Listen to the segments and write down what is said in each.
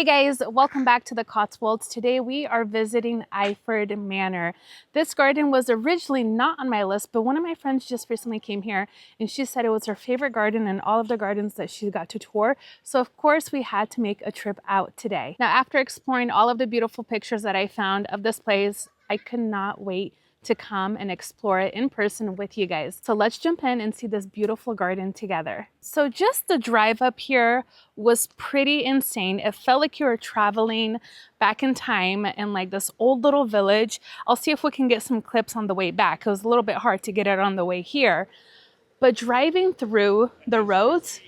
Hey guys, welcome back to the Cotswolds. Today we are visiting Iford Manor. This garden was originally not on my list, but one of my friends just recently came here and she said it was her favorite garden in all of the gardens that she got to tour. So of course we had to make a trip out today. Now after exploring all of the beautiful pictures that I found of this place, I could not wait to come and explore it in person with you guys. So let's jump in and see this beautiful garden together. So just the drive up here was pretty insane. It felt like you were traveling back in time in like this old little village. I'll see if we can get some clips on the way back. It was a little bit hard to get it on the way here. But driving through the roads,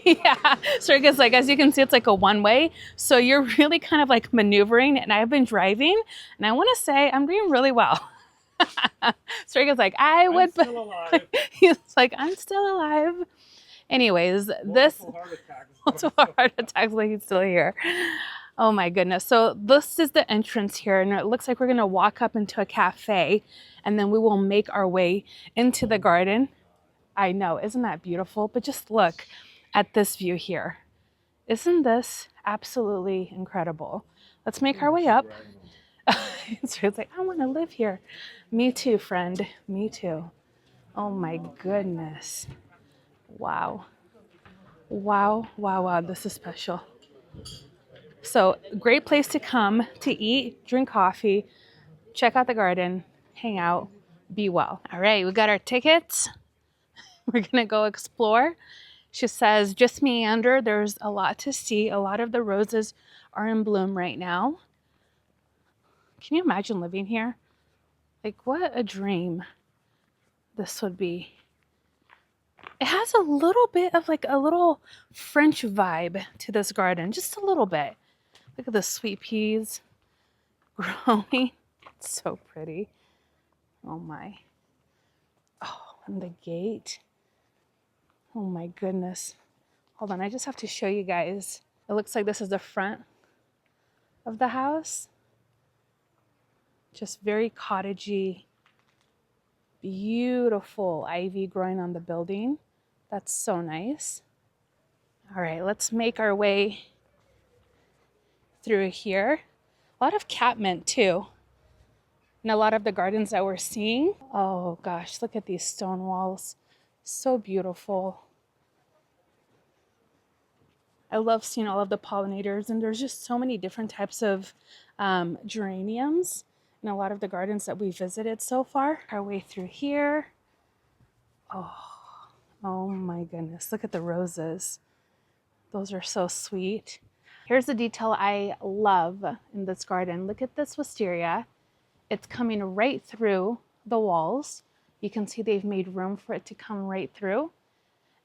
yeah, so I guess like as you can see, it's like a one-way. So you're really kind of like maneuvering, and I've been driving, and I want to say I'm doing really well. So I guess like I'm still alive. He's like, I'm still alive. Anyways, multiple heart attacks like he's still here. Oh my goodness. So this is the entrance here, and it looks like we're gonna walk up into a cafe, and then we will make our way into the garden. I know, isn't that beautiful? But just look at this view here. Isn't this absolutely incredible? Let's make our way up. So it's like, I want to live here. Me too, friend. Me too. Oh my goodness. Wow. Wow, wow, wow. This is special. So great place to come to eat, drink coffee, check out the garden, hang out, be well. All right, we got our tickets. We're going to go explore. She says, just meander. There's a lot to see. A lot of the roses are in bloom right now. Can you imagine living here? Like, what a dream this would be. It has a little bit of like a little French vibe to this garden. Just a little bit. Look at the sweet peas growing. It's so pretty. Oh my. Oh, and the gate. Oh my goodness. Hold on, I just have to show you guys. It looks like this is the front of the house. Just very cottagey, beautiful ivy growing on the building. That's so nice. All right, let's make our way through here. A lot of catmint too. And a lot of the gardens that we're seeing. Oh gosh, look at these stone walls. So beautiful. I love seeing all of the pollinators, and there's just so many different types of geraniums in a lot of the gardens that we visited so far. Our way through here. Oh my goodness, look at the roses. Those are so sweet. Here's the detail I love in this garden. Look at this wisteria. It's coming right through the walls. You can see they've made room for it to come right through.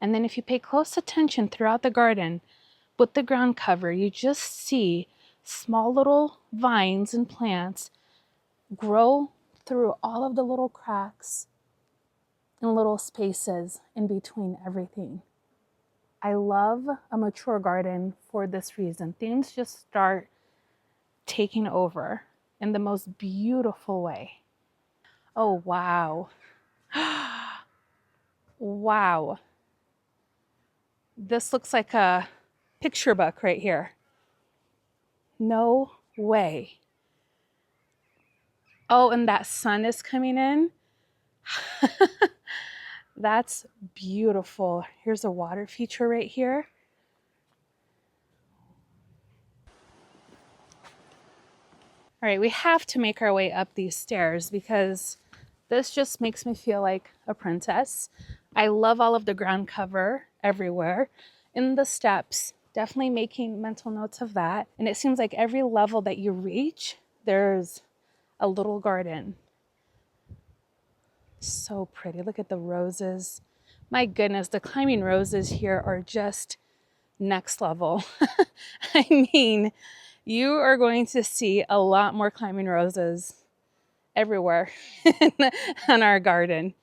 And then if you pay close attention throughout the garden, with the ground cover, you just see small little vines and plants grow through all of the little cracks and little spaces in between everything. I love a mature garden for this reason. Things just start taking over in the most beautiful way. Oh, wow. Wow. This looks like a picture book right here. No way. Oh, and that sun is coming in. That's beautiful. Here's a water feature right here. All right, we have to make our way up these stairs because this just makes me feel like a princess. I love all of the ground cover everywhere. In the steps, definitely making mental notes of that. And it seems like every level that you reach, there's a little garden. So pretty. Look at the roses. My goodness, the climbing roses here are just next level. I mean, you are going to see a lot more climbing roses everywhere in our garden.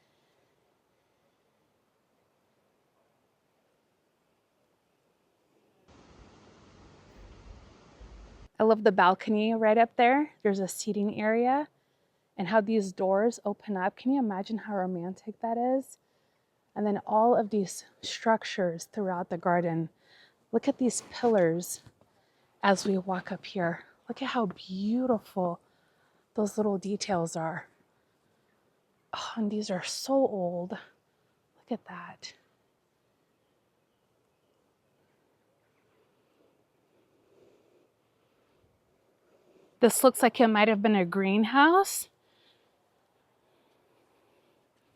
I love the balcony right up there. There's a seating area and how these doors open up. Can you imagine how romantic that is? And then all of these structures throughout the garden. Look at these pillars as we walk up here. Look at how beautiful those little details are. Oh, and these are so old. Look at that. This looks like it might have been a greenhouse.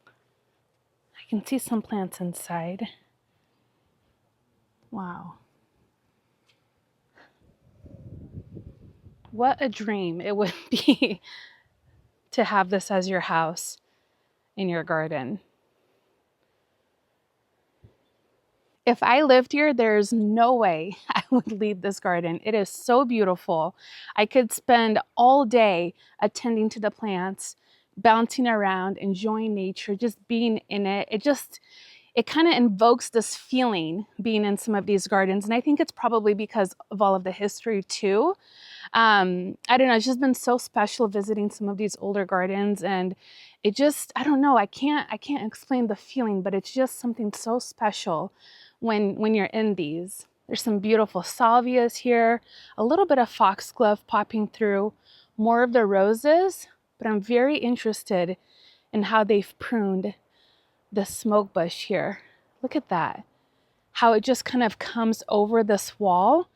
I can see some plants inside. Wow. What a dream it would be to have this as your house in your garden. If I lived here, there's no way I would leave this garden. It is so beautiful. I could spend all day attending to the plants, bouncing around, enjoying nature, just being in it. It kind of invokes this feeling being in some of these gardens. And I think it's probably because of all of the history too. I don't know, it's just been so special visiting some of these older gardens, and it just, I don't know, I can't explain the feeling, but it's just something so special when you're in these. There's some beautiful salvias here, a little bit of foxglove popping through, more of the roses, but I'm very interested in how they've pruned the smoke bush here. Look at that, how it just kind of comes over this wall.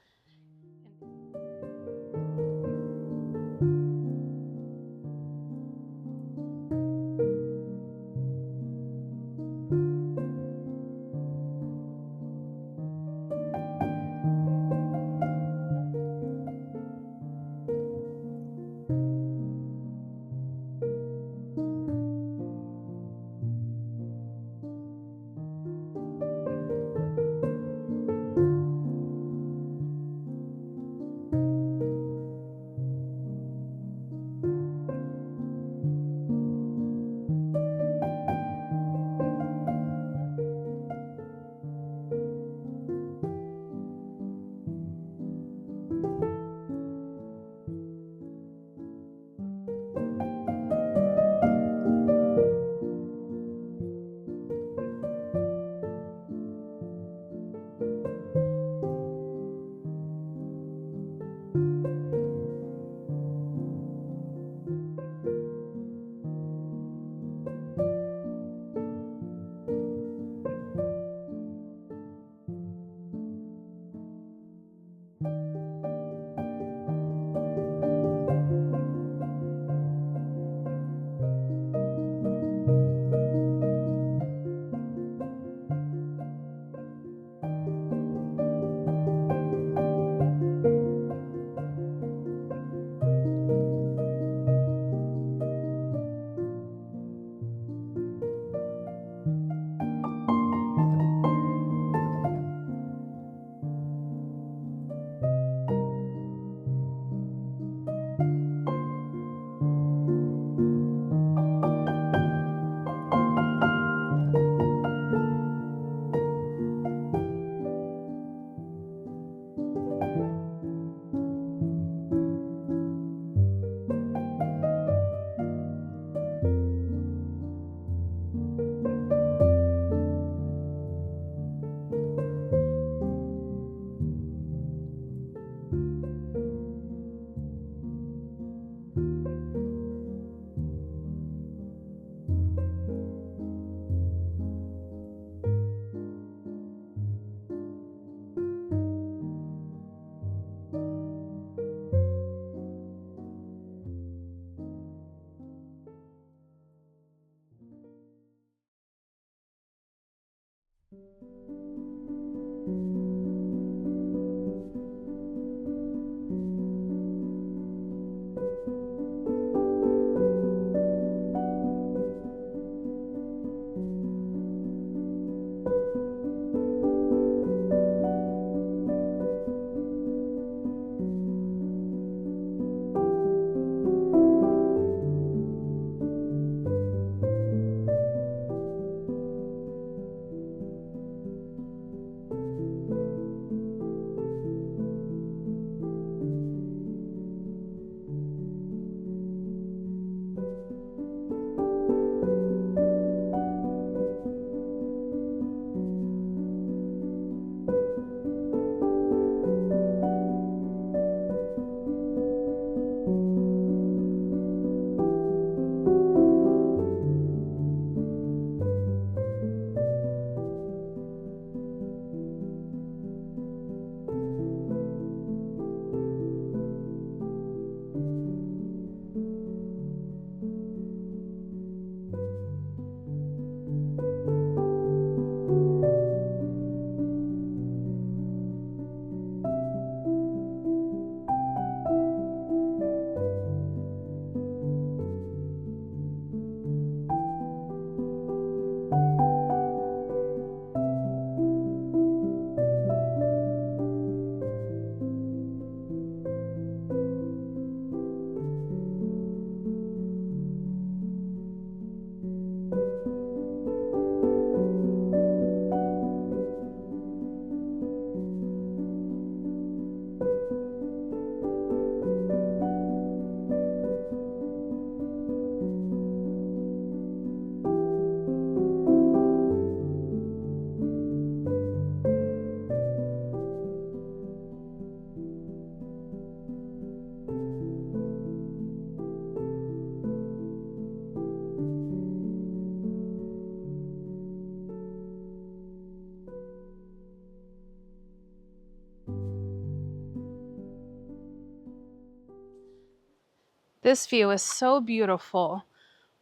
This view is so beautiful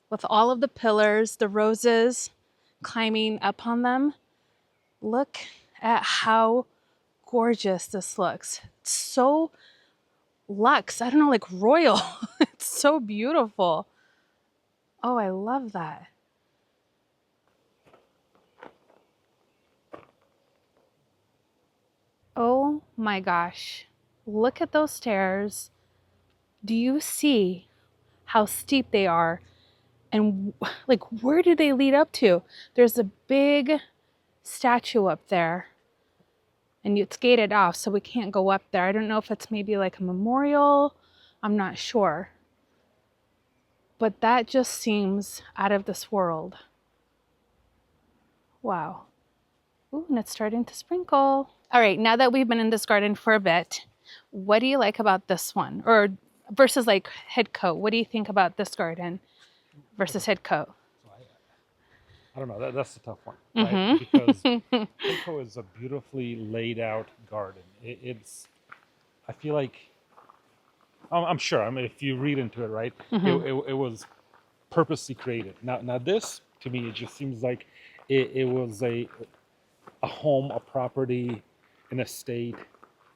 with all of the pillars, the roses climbing up on them. Look at how gorgeous this looks. It's so luxe. I don't know, like royal. It's so beautiful. Oh, I love that. Oh my gosh. Look at those stairs. Do you see how steep they are? And like, where do they lead up to? There's a big statue up there and it's gated off, so we can't go up there. I don't know if it's maybe like a memorial. I'm not sure. But that just seems out of this world. Wow. Ooh, and it's starting to sprinkle. All right, now that we've been in this garden for a bit, what do you like about this one? Or versus like Headcote, what do you think about this garden versus Headcote? I don't know, that's a tough one, right? Because Headcote is a beautifully laid out garden. I feel like, I'm sure, I mean, if you read into it, right, it was purposely created. Now this, to me, it just seems like it was a home, a property, an estate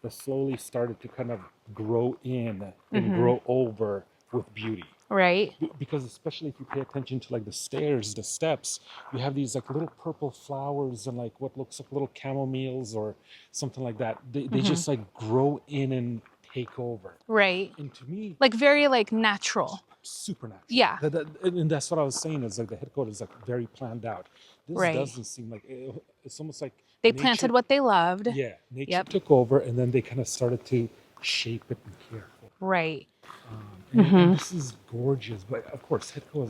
that slowly started to kind of grow in and grow over with beauty. Right. Because especially if you pay attention to like the stairs, the steps, you have these like little purple flowers and like what looks like little camomiles or something like that. They just like grow in and take over. Right. And to me, like very like natural. Supernatural. Yeah. And that's what I was saying, is like the Headcote is like very planned out. This Right. doesn't seem like it's almost like They planted what they loved. Yeah, nature took over, and then they kind of started to shape it and care for it. Right. And this is gorgeous, but of course, Headcote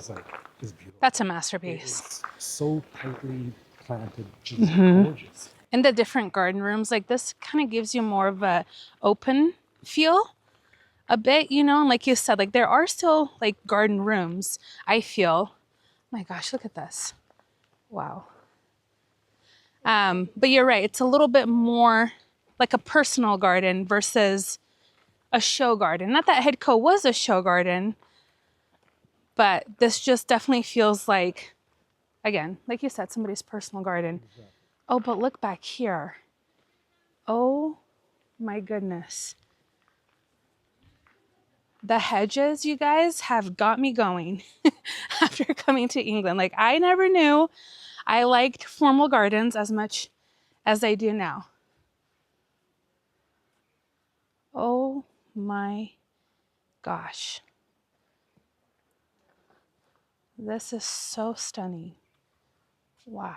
is beautiful. That's a masterpiece. It's so tightly planted, just gorgeous. And the different garden rooms, like this kind of gives you more of a open feel a bit, you know, and like you said, like there are still like garden rooms, I feel. My gosh, look at this. Wow. But you're right, it's a little bit more like a personal garden versus a show garden. Not that Headcote was a show garden, but this just definitely feels like, again, like you said, somebody's personal garden. Exactly. Oh, but look back here. Oh my goodness. The hedges, you guys, have got me going after coming to England. Like, I never knew I liked formal gardens as much as I do now. Oh my gosh. This is so stunning. Wow.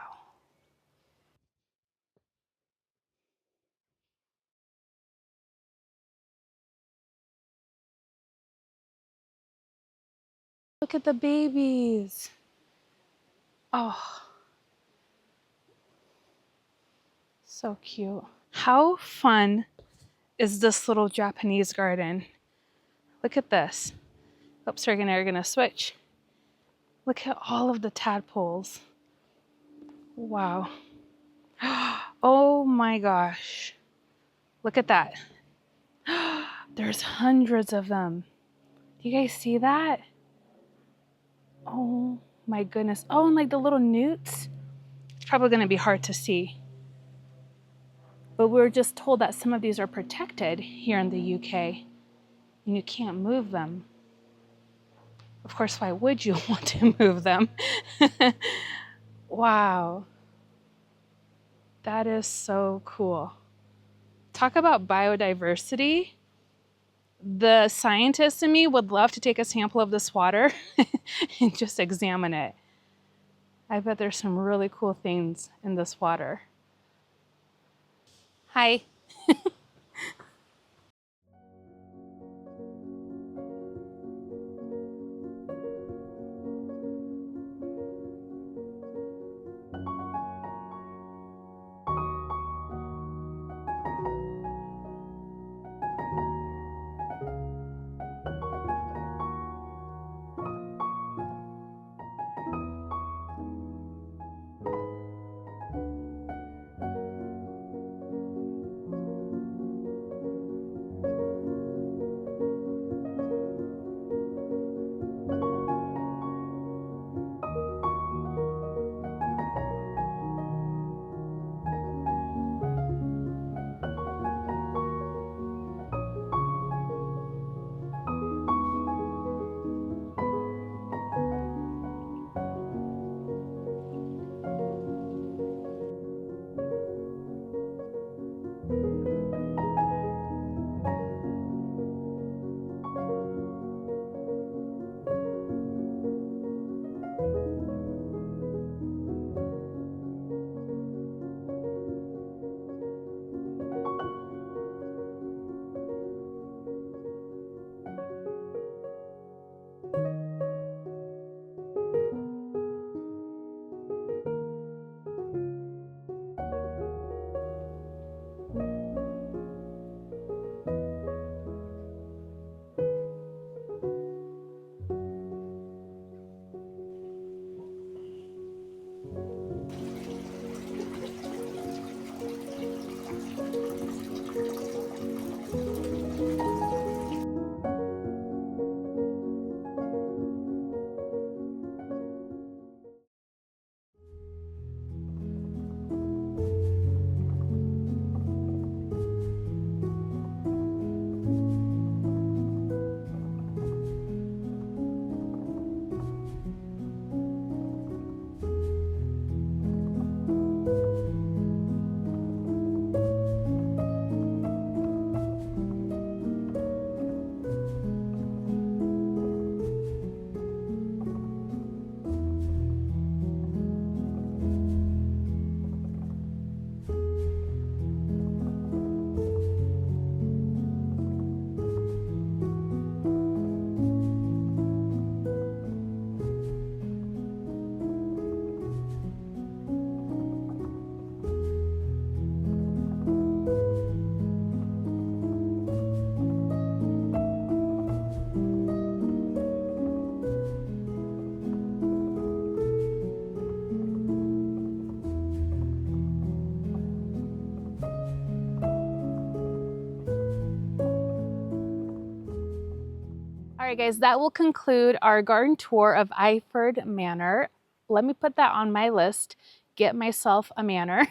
Look at the babies. Oh, so cute. How fun is this little Japanese garden? Look at this. Oops, we're gonna switch. Look at all of the tadpoles. Wow. Oh my gosh. Look at that. There's hundreds of them. Do you guys see that? Oh my goodness. Oh, and like the little newts. It's probably going to be hard to see. But we were just told that some of these are protected here in the UK and you can't move them. Of course, why would you want to move them? Wow. That is so cool. Talk about biodiversity. The scientist in me would love to take a sample of this water and just examine it. I bet there's some really cool things in this water. Hi. right, guys, that will conclude our garden tour of Iford Manor. Let me put that on my list. Get myself a manor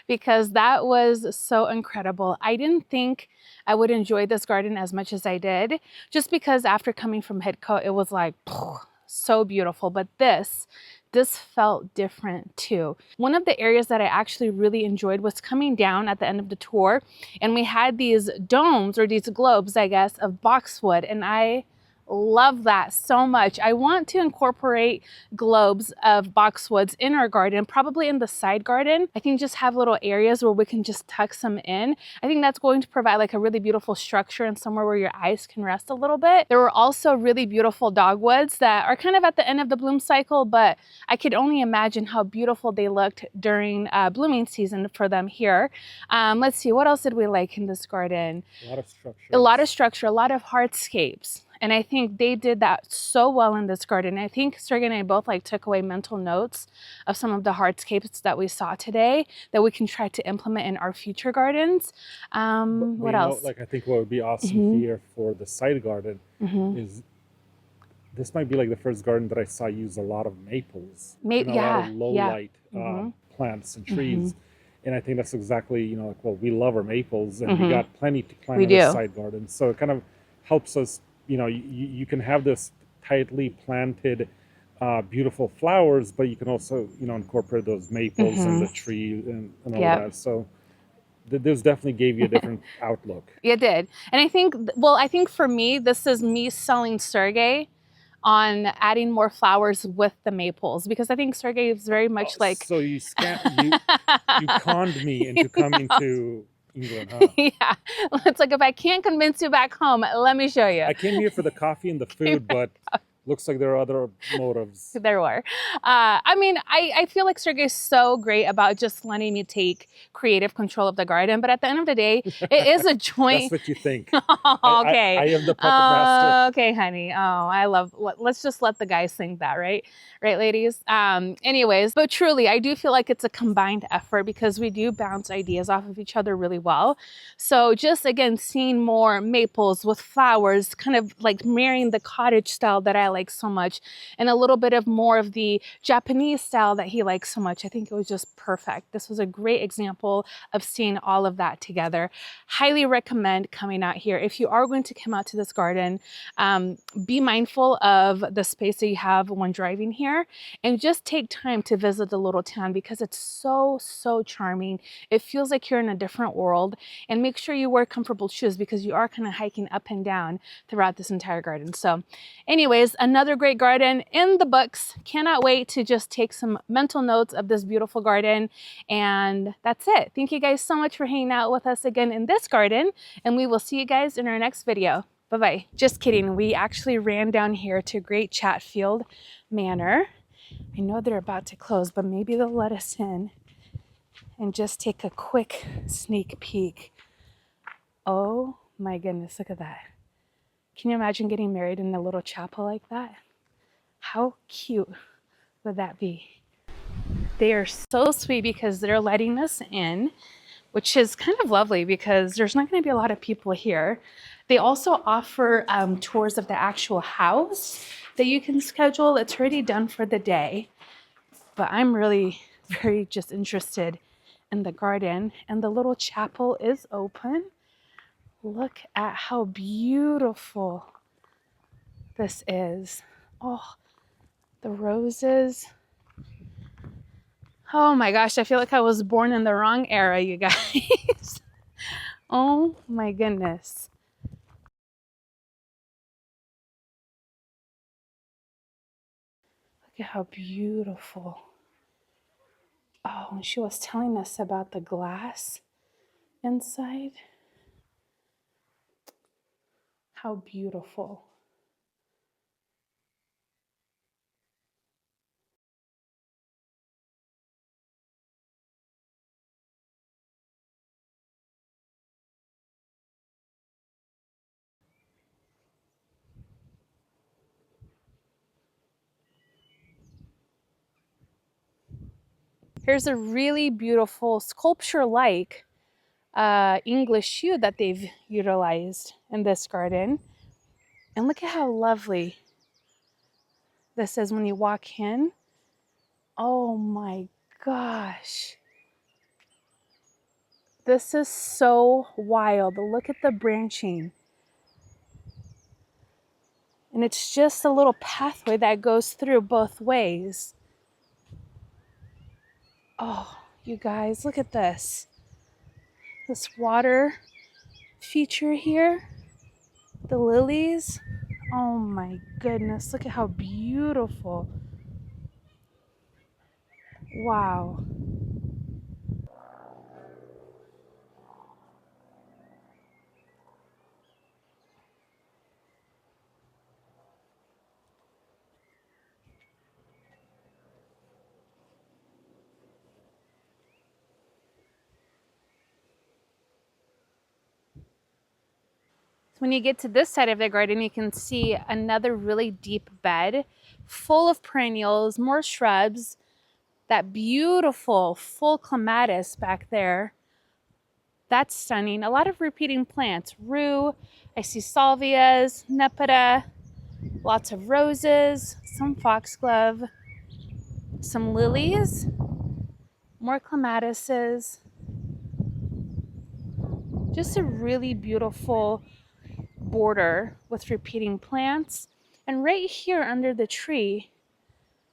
because that was so incredible. I didn't think I would enjoy this garden as much as I did, just because after coming from Hitco, it was like so beautiful. But this felt different too. One of the areas that I actually really enjoyed was coming down at the end of the tour, and we had these domes, or these globes, I guess, of boxwood, and I love that so much. I want to incorporate globes of boxwoods in our garden, probably in the side garden. I think just have little areas where we can just tuck some in. I think that's going to provide like a really beautiful structure and somewhere where your eyes can rest a little bit. There were also really beautiful dogwoods that are kind of at the end of the bloom cycle, but I could only imagine how beautiful they looked during blooming season for them here. Let's see, what else did we like in this garden? A lot of structure. A lot of structure, a lot of hardscapes. And I think they did that so well in this garden. I think Sergey and I both like took away mental notes of some of the hardscapes that we saw today that we can try to implement in our future gardens. What else? Like I think what would be awesome here for the side garden is this might be like the first garden that I saw use a lot of maples. A lot of low light plants and trees. And I think that's exactly, like, well, we love our maples and we got plenty to plant in the side garden. So it kind of helps us. You can have this tightly planted, beautiful flowers, but you can also, incorporate those maples and the tree and all that. So this definitely gave you a different outlook. It did. And I think for me, this is me selling Sergey on adding more flowers with the maples, because I think Sergey is very much like... So you conned me into coming to England, huh? Yeah, it's like, if I can't convince you back home, let me show you. I came here for the coffee and the food, but looks like there are other motives. There were. I mean, I feel like Sergey is so great about just letting me take creative control of the garden, but at the end of the day, it is a joint... That's what you think. Okay. I am the puppet master. Okay, honey. Let's just let the guys think that, right? Right, ladies? Anyways, but truly, I do feel like it's a combined effort because we do bounce ideas off of each other really well. So just, again, seeing more maples with flowers, kind of like marrying the cottage style that I like so much, and a little bit of more of the Japanese style that he likes so much. I think it was just perfect. This was a great example of seeing all of that together. Highly recommend coming out here. If you are going to come out to this garden, be mindful of the space that you have when driving here, and just take time to visit the little town because it's so charming. It feels like you're in a different world, and make sure you wear comfortable shoes because you are kind of hiking up and down throughout this entire garden. So anyways, another great garden in the books. Cannot wait to just take some mental notes of this beautiful garden. And that's it. Thank you guys so much for hanging out with us again in this garden, and we will see you guys in our next video. Bye-bye. Just kidding. We actually ran down here to Great Chatfield Manor. I know they're about to close, but maybe they'll let us in and just take a quick sneak peek. Oh my goodness, look at that. Can you imagine getting married in a little chapel like that? How cute would that be? They are so sweet because they're letting us in, which is kind of lovely because there's not going to be a lot of people here. They also offer tours of the actual house that you can schedule. It's already done for the day, but I'm really very just interested in the garden, and the little chapel is open. Look at how beautiful this is. Oh, the roses. Oh my gosh, I feel like I was born in the wrong era, you guys. Oh my goodness. Look at how beautiful. Oh, and she was telling us about the glass inside. How beautiful. Here's a really beautiful sculpture-like English yew that they've utilized in this garden. And look at how lovely this is when you walk in. Oh my gosh. This is so wild. Look at the branching. And it's just a little pathway that goes through both ways. Oh, you guys, look at this. This water feature here. The lilies. Oh my goodness, look at how beautiful. Wow. When you get to this side of the garden, you can see another really deep bed full of perennials, more shrubs, that beautiful full clematis back there. That's stunning. A lot of repeating plants. Rue, I see salvias, nepeta, lots of roses, some foxglove, some lilies, more clematises. Just a really beautiful border with repeating plants. And right here under the tree,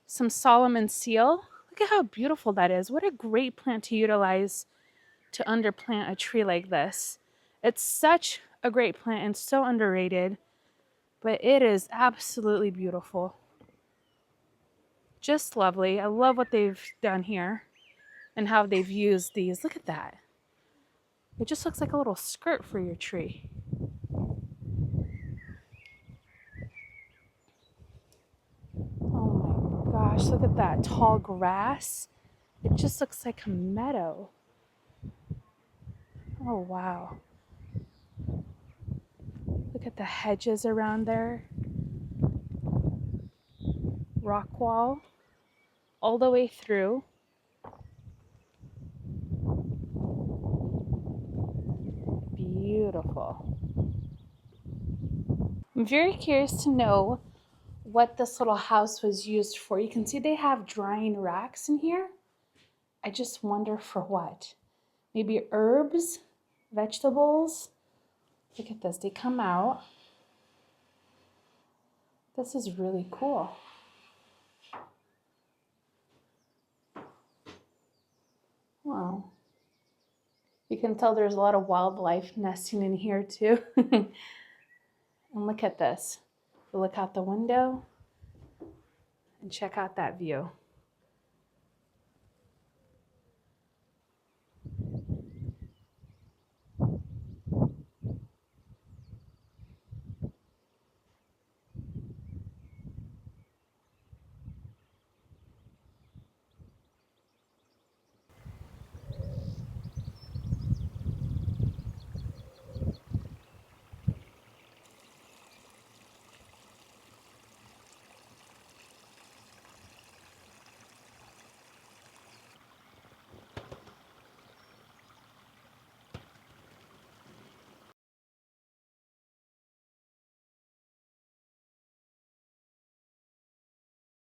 some Solomon seal. Look at how beautiful that is. What a great plant to utilize to underplant a tree like this. It's such a great plant and so underrated, but it is absolutely beautiful. Just lovely. I love what they've done here and how they've used these. Look at that. It just looks like a little skirt for your tree. Oh my gosh, look at that tall grass. It just looks like a meadow. Oh wow. Look at the hedges around there. Rock wall all the way through. Beautiful. I'm very curious to know what this little house was used for. You can see they have drying racks in here. I just wonder for what. Maybe herbs, vegetables. Look at this, they come out. This is really cool. Wow. You can tell there's a lot of wildlife nesting in here too. And look at this. You look out the window and check out that view.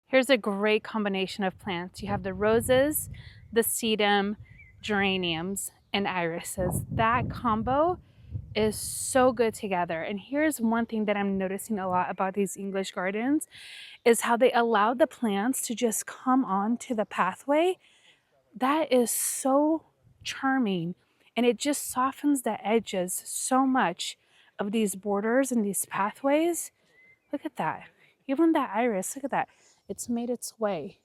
Here's a great combination of plants. You have the roses, the sedum, geraniums, and irises. That combo is so good together. And here's one thing that I'm noticing a lot about these English gardens is how they allow the plants to just come onto the pathway. That is so charming. And it just softens the edges so much of these borders and these pathways. Look at that. Even that iris, look at that. It's made its way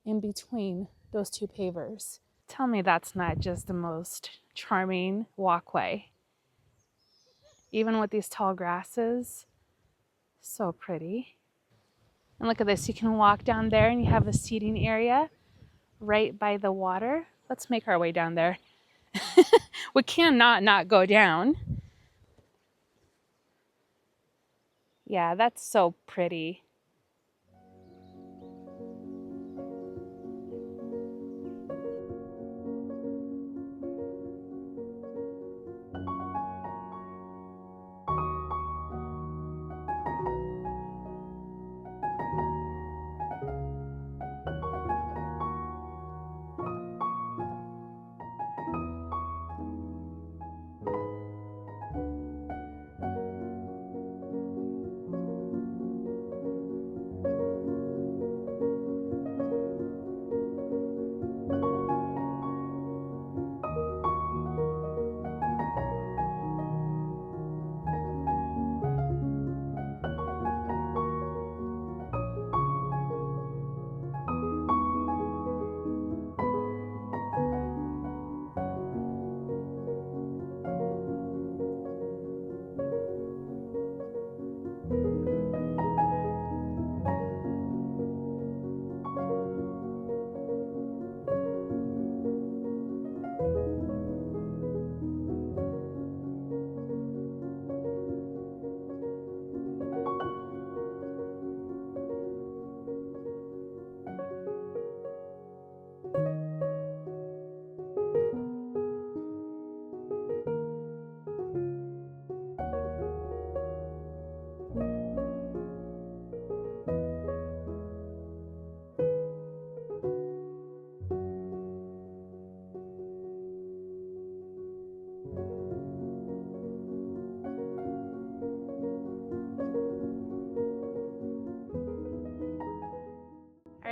in between those two pavers. Tell me that's not just the most charming walkway. Even with these tall grasses, so pretty. And look at this, you can walk down there and you have a seating area right by the water. Let's make our way down there. We cannot not go down. Yeah, that's so pretty.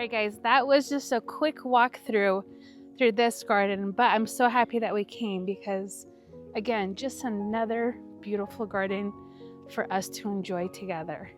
right, guys, that was just a quick walkthrough through this garden, but I'm so happy that we came because, again, just another beautiful garden for us to enjoy together.